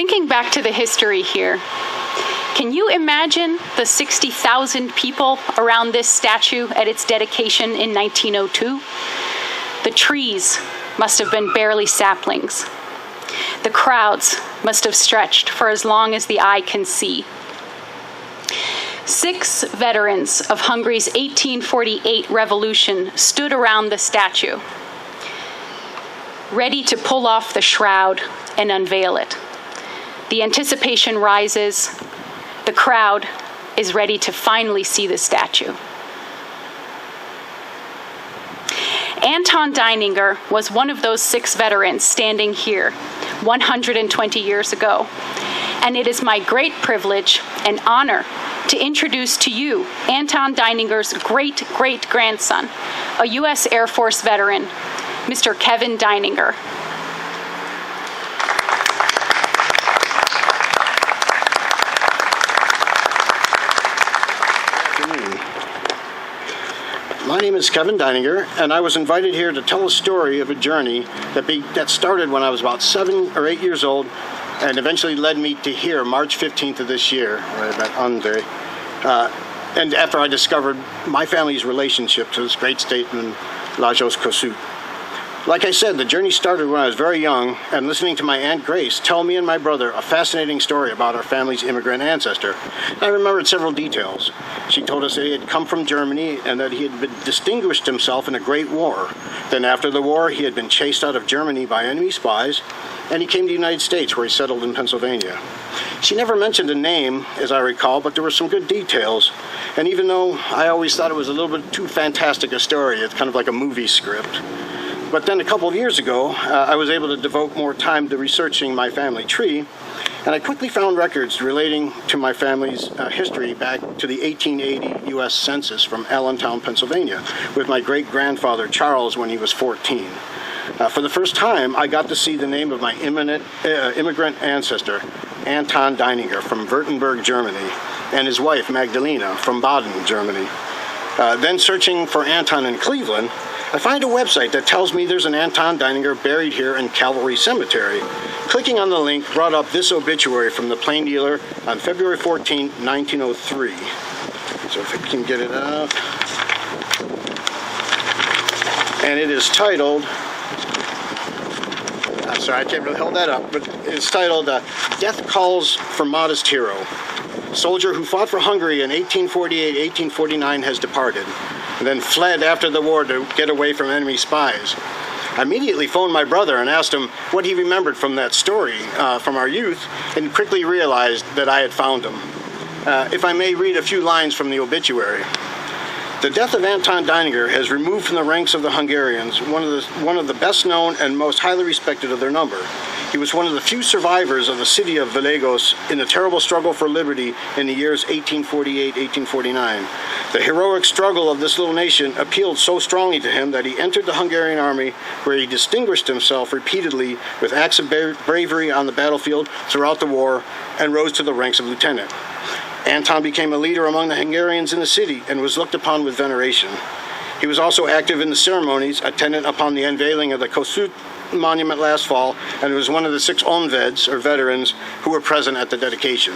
Thinking back to the history here, can you imagine the 60,000 people around this statue at its dedication in 1902? The trees must have been barely saplings. The crowds must have stretched for as long as the eye can see. 6 veterans of Hungary's 1848 revolution stood around the statue, ready to pull off the shroud and unveil it. The anticipation rises. The crowd is ready to finally see the statue. Anton Deininger was one of those 6 veterans standing here 120 years ago. And it is my great privilege and honor to introduce to you Anton Deininger's great-great-grandson, a U.S. Air Force veteran, Mr. Kevin Deininger. My name is Kevin Deininger, and I was invited here to tell a story of a journey that started when I was about 7 or 8 years old and eventually led me to here, March 15th of this year, where I met Andre, and after I discovered my family's relationship to this great statesman, Lajos Kossuth. Like I said, the journey started when I was very young and listening to my Aunt Grace tell me and my brother a fascinating story about our family's immigrant ancestor. I remembered several details. She told us that he had come from Germany and that he had distinguished himself in a great war. Then after the war, he had been chased out of Germany by enemy spies, and he came to the United States, where he settled in Pennsylvania. She never mentioned a name, as I recall, but there were some good details. And even though I always thought it was a little bit too fantastic a story, it's kind of like a movie script. But then a couple of years ago, I was able to devote more time to researching my family tree, and I quickly found records relating to my family's history back to the 1880 U.S. Census from Allentown, Pennsylvania, with my great-grandfather Charles when he was 14. For the first time, I got to see the name of my immigrant ancestor, Anton Deininger from Württemberg, Germany, and his wife, Magdalena, from Baden, Germany. Then searching for Anton in Cleveland, I find a website that tells me there's an Anton Deininger buried here in Calvary Cemetery. Clicking on the link brought up this obituary from the Plain Dealer on February 14, 1903. So if I can get it up. And it is titled, I'm sorry, I can't really hold that up, but it's titled Death Calls for Modest Hero. Soldier who fought for Hungary in 1848-1849 has departed, and then fled after the war to get away from enemy spies. I immediately phoned my brother and asked him what he remembered from that story from our youth, and quickly realized that I had found him. If I may read a few lines from the obituary. The death of Anton Deininger has removed from the ranks of the Hungarians one of the best known and most highly respected of their number. He was one of the few survivors of the city of Vilagos in the terrible struggle for liberty in the years 1848-1849. The heroic struggle of this little nation appealed so strongly to him that he entered the Hungarian army, where he distinguished himself repeatedly with acts of bravery on the battlefield throughout the war and rose to the ranks of lieutenant. Anton became a leader among the Hungarians in the city and was looked upon with veneration. He was also active in the ceremonies attendant upon the unveiling of the Kossuth monument last fall, and was one of the 6 unveds, or veterans, who were present at the dedication.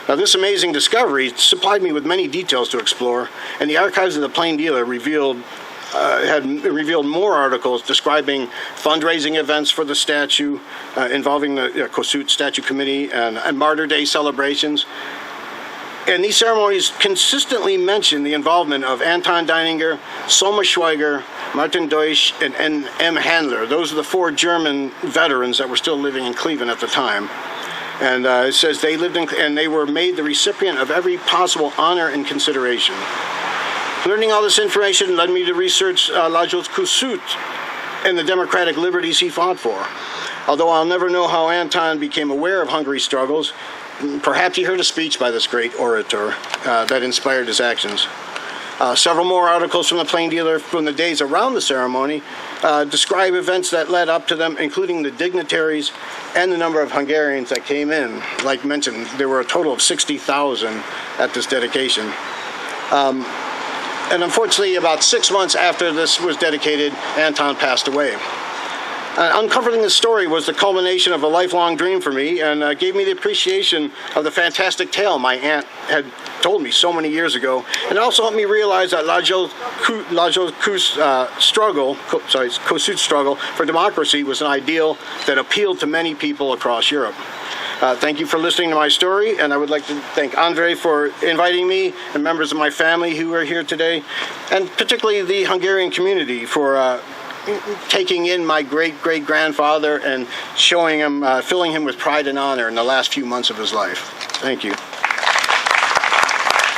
Now, this amazing discovery supplied me with many details to explore, and the archives of the Plain Dealer had revealed more articles describing fundraising events for the statue, involving the Kossuth Statue Committee and Martyr Day celebrations. And these ceremonies consistently mention the involvement of Anton Deininger, Soma Schweiger, Martin Deutsch, and M. Handler. Those are the 4 German veterans that were still living in Cleveland at the time. And it says they lived and they were made the recipient of every possible honor and consideration. Learning all this information led me to research Lajos Kossuth and the democratic liberties he fought for. Although I'll never know how Anton became aware of Hungary's struggles, perhaps he heard a speech by this great orator that inspired his actions. Several more articles from the Plain Dealer from the days around the ceremony describe events that led up to them, including the dignitaries and the number of Hungarians that came in. Like mentioned, there were a total of 60,000 at this dedication. And unfortunately, about 6 months after this was dedicated, Anton passed away. Uncovering the story was the culmination of a lifelong dream for me, and gave me the appreciation of the fantastic tale my aunt had told me so many years ago. And it also helped me realize that Kossuth struggle for democracy was an ideal that appealed to many people across Europe. Thank you for listening to my story, and I would like to thank Andre for inviting me and members of my family who are here today, and particularly the Hungarian community for taking in my great-great-grandfather and showing him, filling him with pride and honor in the last few months of his life. Thank you.